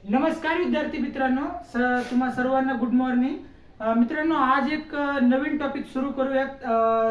नमस्कार विद्यार्थी मित्रांनो, तुम्हा सर्वांना गुड मॉर्निंग. मित्रांनो, आज एक नवीन टॉपिक सुरू करूयात.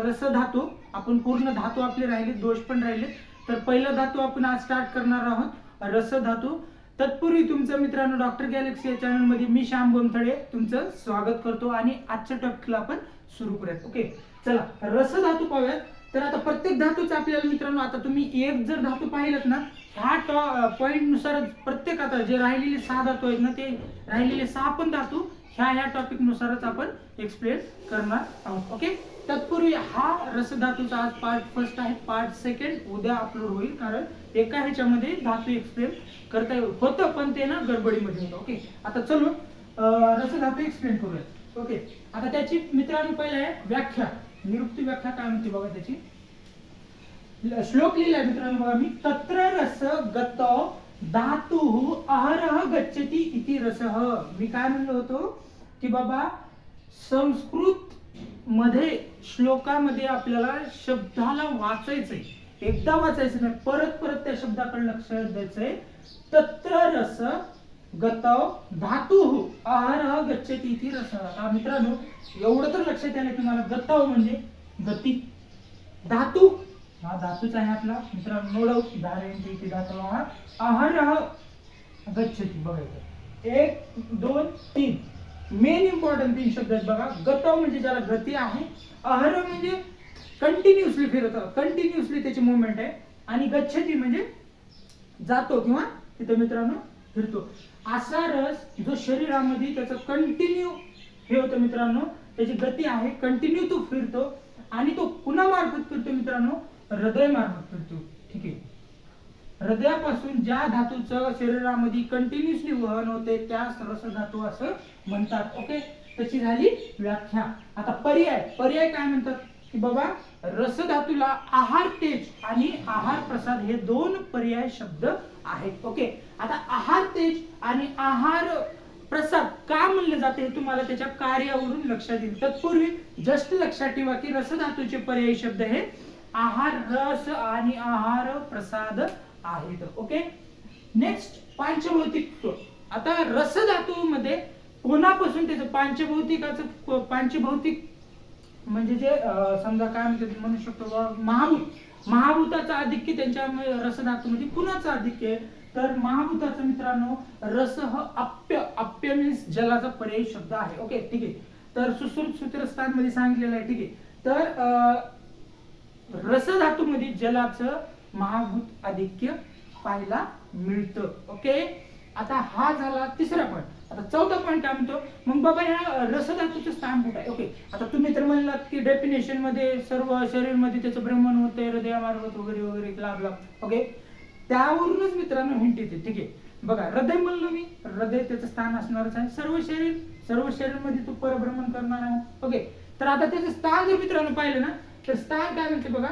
रसधातू. आपण पूर्ण धातू आपले राहिले, दोष पण राहिले. तर पहिला धातू आपण आज स्टार्ट करणार आहोत, रसधातू. तत्पूर्वी तुमचं मित्रांनो डॉक्टर गॅलेक्सी या चॅनल मध्ये मी श्याम बोमथडे तुमचं स्वागत करतो आणि आजच्या टॉपिकला आपण सुरू करूयात. ओके, चला रसधातू पाहूयात. तर आता प्रत्येक धातूचा आपल्याला मित्रांनो, आता तुम्ही एक जर धातू पाहिलं ना, ह्या पॉइंट नुसार प्रत्येक आता जे राहिलेले 6 धातू आहेत ना, ते राहिलेले 6 पण धातू ह्या टॉपिक नुसारच आपण एक्सप्लेन करणार आहोत. ओके, तत्पूर्वी हा रसधातूचा आज पार्ट फर्स्ट आहे, पार्ट सेकंड उद्या अपलोड होईल, कारण एका ह्याच्यामध्ये धातू एक्सप्लेन करता होतं पण ते ना गडबडीमध्ये होतं. ओके, आता चलो रसधातू एक्सप्लेन करूया. ओके, आता त्याची मित्रांनो पहिला आहे व्याख्या, निरुक्ती व्याख्या काय म्हणते बघा. त्याची श्लोक लिहिलाय मित्रांनो बघा मी. तत्र रस गत धातु अहरह गच्छति इति रसः. मी काय म्हणलो होतो की बाबा संस्कृत मध्ये श्लोकामध्ये आपल्याला शब्दाला वाचायचंय, एकदा वाचायचं नाही, परत परत त्या शब्दाकडे लक्ष द्यायचंय. तत्र रस गत धातु अहरह गच्छति इति रसः. मित्रांनो एवढं तर लक्षात आलं की मला गत म्हणजे गती, धातू हा धातूच आहे आपला मित्रांनो. नोडव धारेंची इथे धातू हा अहरह गच्छति. बघायचं 1 2 3 मेन इम्पॉर्टंट 3 शब्द आहेत बघा. गत म्हणजे ज्याला गती आहे, अहरह म्हणजे कंटिन्युअसली फिरतं, कंटिन्युअसली त्याची मूवमेंट आहे, आणि गच्छति म्हणजे जातो किंवा तिथे मित्रांनो फिरतो. असा रस जो शरीरामध्ये त्याचं कंटिन्यू हे होतं मित्रांनो, त्याची गती आहे, कंटिन्यू तो फिरतो, आणि तो कुणामार्फत फिरतो मित्रांनो? हृदय मार्फत फिरतो. ठीक आहे, हृदयापासून ज्या धातूचं शरीरामध्ये कंटिन्युअसली वहन होते त्यास रसधातू असं म्हणतात. ओके, त्याची झाली व्याख्या. आता पर्याय काय म्हणतात की बाबा रसधातूला आहार तेज आणि आहार प्रसाद हे 2 पर्याय शब्द आहेत. ओके, आता आहार तेज आणि आहार प्रसाद का म्हणले जाते हे तुम्हाला त्याच्या कार्यावरून लक्षात येईल. तत्पूर्वी जस्ट लक्षात ठेवा की रसधातूचे पर्यायी शब्द हे आहार रस आणि आहार प्रसाद आहेत. ओके, नेक्स्ट पंचभौतिक. आता रसधातू मध्ये कोणापासून त्याचं पंचभौतिक म्हणजे जे समजा काय म्हणू शकतो, महाभूताचा आधिक्य त्यांच्या रसधातूमध्ये कुणाचं आधिक्य आहे? तर महाभूताचं मित्रांनो रस अप्य मीन्स जलाचा पर्यायी शब्द आहे. ओके, ठीक आहे. तर सुश्रुत सूत्रस्थान मध्ये सांगितलेलं आहे. ठीक आहे, तर रसधातूमध्ये जलाचं महाभूत आधिक्य पाहायला मिळतं. ओके, आता हा झाला तिसरा पॉईंट. आता चौथा पॉईंट काय म्हणतो मग बाबा ह्या रसधातूचं स्थान कुठे आहे? ओके, आता तुम्ही तर म्हणलात की डेफिनेशन मध्ये सर्व शरीर मध्ये त्याचं भ्रमण होतंय, हृदयामार्फत वगैरे वगैरे लाभ. ओके, त्यावरूनच मित्रांनो हिंट येते. ठीक आहे, बघा हृदय म्हणलो मी, हृदय त्याचं स्थान असणारच आहे. सर्व शरीर मध्ये तो परभ्रमण करणार आहे. ओके, तर आता त्याचं स्थान जर मित्रांनो पाहिलं ना, तर स्थान काय म्हणते बघा.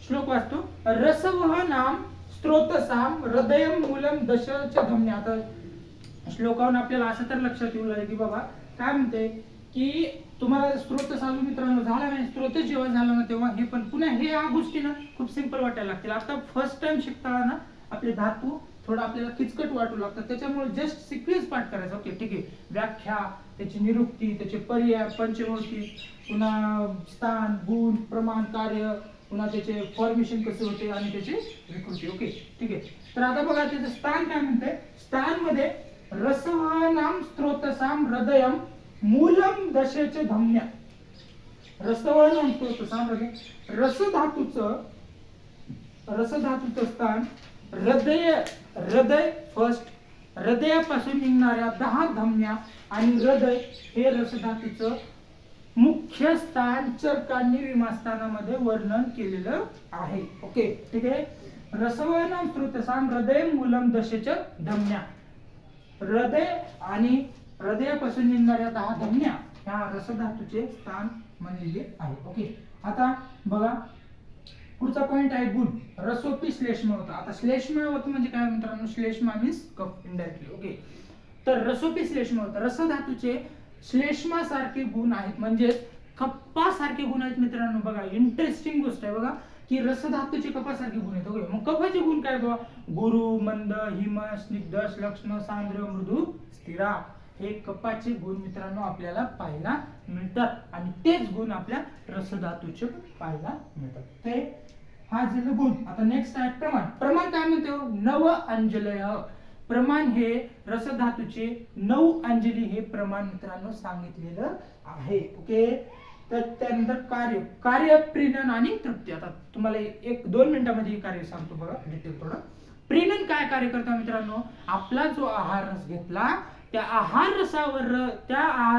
श्लोक वाचतो. रसवहनाम स्त्रोतसाम हृदयम मूलम दशच धमन्या. आता श्लोकावरून आपल्याला असं तर लक्षात येऊ लागेल की बाबा काय म्हणते की तुम्हाला स्त्रोत चालू मित्रांनो झाला नाही, स्त्रोत जेव्हा झाला ना तेव्हा हे पण पुन्हा हे या गोष्टी ना खूप सिंपल वाटायला लागतील. आता फर्स्ट टाइम शिकताना ना आपले धातू थोडं आपल्याला किचकट वाटू लागतात, त्याच्यामुळे जस्ट सिक्वेन्स पाठ करायचा. ओके, ठीक आहे. व्याख्या, त्याची निरुक्ती, त्याचे पर्याय, पंचभौतिक, पुन्हा स्थान, गुण, प्रमाण, कार्य, पुन्हा त्याचे फॉर्मेशन कसे होते आणि त्याची विकृती. ओके, ठीक आहे. तर आता बघा त्याचं स्थान काय म्हणतंय. स्थान मध्ये रसवहनाम स्त्रोतसाम हृदयम मूलम दशेच धमन्या. रसवहनाम स्त्रोतसाम हृदय, रसधातूचं स्थान हृदय फर्स्ट, हृदयापासून निघणाऱ्या 10 धमन्या, आणि हृदय हे रसधातूचं मुख्य स्थान चरकांनी विमास्थानामध्ये वर्णन केलेलं आहे. ओके, ठीक आहे. रसवहनाम स्त्रोतसाम हृदय मूलम दशेच धमन्या, हृदय आणि हृदयापासून निघणाऱ्या 10 धमन्या ह्या रसधातूचे स्थान म्हणलेले आहे. ओके, आता बघा पुढचा पॉइंट आहे गुण. रसोपी श्लेष्म होता. आता श्लेष्म होत म्हणजे काय मित्रांनो? श्लेष्मा मीन्स कफ इनडायरेक्टली. ओके, तर रसोपी श्लेष्म होता. रसधातूचे श्लेष्मासारखे गुण आहेत, म्हणजे कप्पासारखे गुण आहेत मित्रांनो. बघा इंटरेस्टिंग गोष्ट आहे बघा. की रसधातूचे कपासारखे गुण आहेत. ओके, मग कफाचे गुण काय बाबा? गुरु, मंद, हिम, स्निग्ध, लक्ष्ण, सांद्र, मृदू, स्थिरा. हे कपाचे गुण मित्रांनो आपल्याला पाहायला मिळतात आणि तेच गुण आपल्या रसधातूचे पाहायला मिळतात. ते हा झालं गुण. आता नेक्स्ट आहे प्रमाण. प्रमाण काय म्हणतो? नव अंजलय. प्रमाण हे रसधातूचे 9 अंजली हे प्रमाण मित्रांनो सांगितलेलं आहे. ओके, तर त्यानंतर कार्य. कार्य, प्रीणन आणि तृप्ती. आता तुम्हाला 1-2 मिनिटांमध्ये हे कार्य सांगतो बघा डिटेल थोडं. प्रीणन काय कार्य करतो मित्रांनो? आपला जो आहार रस घेतला त्या आहार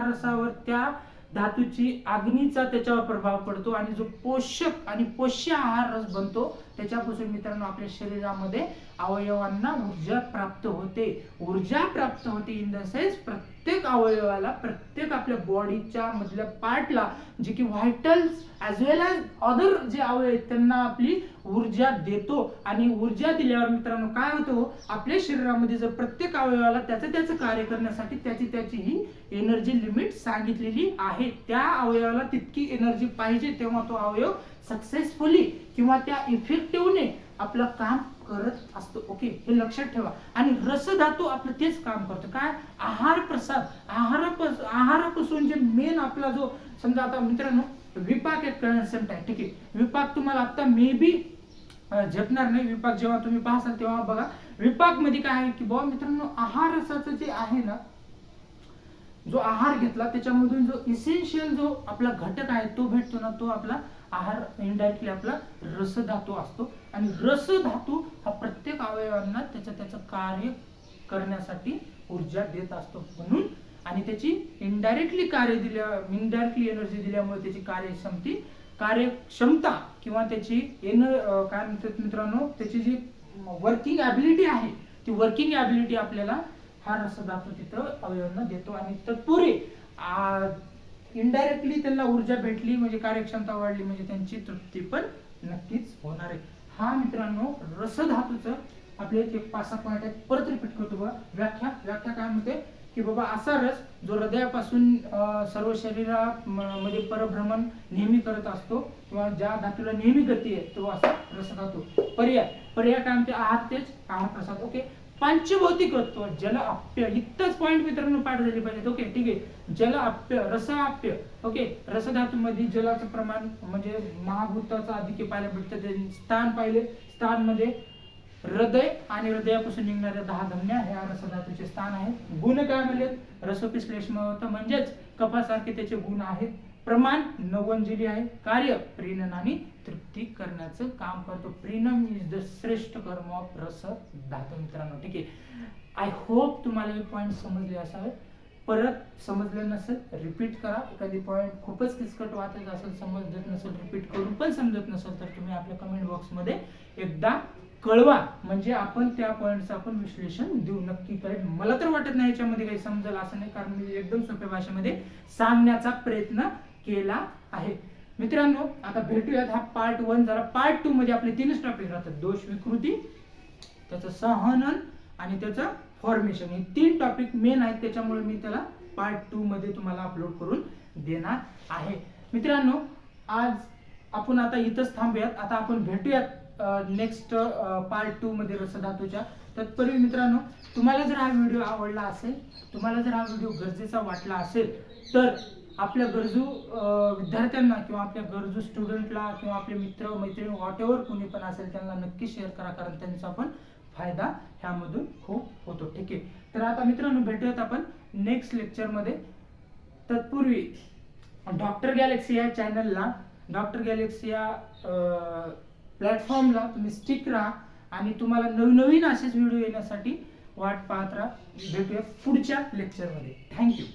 रसावर त्या धातूची अग्नीचा त्याच्यावर प्रभाव पडतो आणि जो पोषक आणि पोष्य आहार रस बनतो त्याच्यापासून मित्रांनो आपल्या शरीरामध्ये अवयवांना ऊर्जा प्राप्त होते. ऊर्जा प्राप्त होते इन द सेन्स प्रत्येक अवयवाला, प्रत्येक आपल्या बॉडीच्या मधल्या पार्टला जे की व्हायटल्स ॲज वेल ॲज अदर जे अवयव आहेत त्यांना आपली ऊर्जा देतो. आणि ऊर्जा दिल्यावर मित्रांनो काय होतं? आपल्या शरीरामध्ये जर प्रत्येक अवयवाला त्याचं कार्य करण्यासाठी त्याची ही एनर्जी लिमिट सांगितलेली आहे. त्या अवयवाला तितकी एनर्जी पाहिजे तेव्हा तो अवयव सक्सेसफुली किंवा त्या इफेक्टिव्हने आपलं काम करत असतो. ओके, हे लक्षात ठेवा. आणि रसधातू आपलं तेच काम करतो. काय? आहार प्रसाद. आहारापासून जे मेन आपला जो समजा आता मित्रांनो विपाक एक कन्सेप्ट आहे. ठीक आहे, विपाक तुम्हाला आता मे बी झेपणार नाही. विपाक जेव्हा तुम्ही पाहसाल तेव्हा बघा. विपाक मध्ये काय आहे की बाबा मित्रांनो आहार रसाचं जे आहे ना, जो आहार घेतला त्याच्यामधून जो इसेन्शियल जो आपला घटक आहे तो भेटतो ना, तो आपला आहार इनडायरेक्टली आपला रसधातू असतो. आणि रसधातू हा प्रत्येक अवयवांना त्याचं कार्य करण्यासाठी ऊर्जा देत असतो. म्हणून आणि त्याची इनडायरेक्टली इनडायरेक्टली एनर्जी दिल्यामुळे त्याची कार्यक्षमता किंवा त्याची काय म्हणतात मित्रांनो त्याची जी वर्किंग ॲबिलिटी आहे ती वर्किंग ॲबिलिटी आपल्याला हा रसधातू तिथं अवयवांना देतो. आणि तत्पूर्वी इनडायरेक्टली त्यांना ऊर्जा भेटली म्हणजे कार्यक्षमता वाढली म्हणजे त्यांची तृप्ती पण नक्कीच होणार आहे. हा मित्रांनो रसधातूचं आपले जे 5-6 पॉईंट आहेत. परत रिपीट करतो बघा. व्याख्या काय म्हणते की बाबा असा रस जो हृदयापासून सर्व शरीरामध्ये परभ्रमण नेहमी करत असतो किंवा ज्या धातूला नेहमी गती आहे तो असा रसधातू. पर्याय काय म्हणते? आहार तेज, आहार प्रसाद. ओके, पंचभौतिक तत्व. जल आप्य. इतकंच पॉईंट मित्रांनो पाठ झाले पाहिजेत. ओके, ठीक आहे. जल आप्य, रसाप्य. ओके, रसधातू मध्ये जलाचं प्रमाण म्हणजे महाभूताचं अधिक पाहायला भेटतं. ते स्थान पाहिले. स्थान मध्ये हृदय आणि हृदयापासून निघणाऱ्या 10 धमन्या ह्या रसधातूचे स्थान आहेत. गुण काय म्हणले? रसोपश्लेष्म होतं म्हणजेच कफासारखे त्याचे गुण आहेत. प्रमाण 9 अंजली आहे. कार्य प्रीणन आणि तृप्ती करण्याचं काम करतो. प्रीणम इज द श्रेष्ठ कर्म ऑफ रस धातू मित्रांनो. ठीक आहे, आय होप तुम्हाला हे पॉईंट समजले असावे. परत समजलं नसेल रिपीट करा. एखादी पॉईंट खूपच किचकट वाटत असेल, समजत नसेल, रिपीट करून पण समजत नसेल तर तुम्ही आपल्या कमेंट बॉक्समध्ये एकदा कळवा म्हणजे आपण त्या पॉईंटचं आपण विश्लेषण देऊ. नक्की कळेल. मला तर वाटत नाही याच्यामध्ये काही समजेल असं नाही, कारण मी एकदम सोप्या भाषेमध्ये सांगण्याचा प्रयत्न केला आहे. मित्रांनो आता भेटूयात. हा पार्ट 1 झाला. पार्ट 2 मध्ये आपले 3च टॉपिक राहतात. दोष विकृती, त्याचं संहनन आणि त्याचं फॉर्मेशन. हे 3 टॉपिक मेन आहेत. त्याच्यामुळे मी त्याला पार्ट 2 मध्ये तुम्हाला अपलोड करून देणार आहे. मित्रांनो आज आपण आता इथंच थांबूयात. आता आपण भेटूयात नेक्स्ट पार्ट 2 मध्ये रसधातूच्या. तत्पूर्वी मित्रांनो तुम्हाला जर हा व्हिडिओ आवडला असेल, तुम्हाला जर हा व्हिडिओ गरजेचा वाटला असेल तर आपल्या गरजू विद्यार्थ्यांना किंवा आपल्या गरजू स्टुडंटला किंवा आपले मित्र मैत्रिणी व्हॉटएव्हर कोणी पण असेल त्यांना नक्की शेअर करा, कारण त्यांचा पण फायदा ह्यामधून खूप होतो. ठीक आहे, तर आता मित्रांनो भेटूयात आपण नेक्स्ट लेक्चर मध्ये. तत्पूर्वी डॉक्टर गॅलेक्सी या चॅनलला, डॉक्टर गॅलेक्सी या प्लॅटफॉर्मला तुम्ही स्टिक राहा आणि तुम्हाला नवीन असेच व्हिडिओ येण्यासाठी वाट पाहत राहा. भेटूया पुढच्या लेक्चरमध्ये. थँक्यू.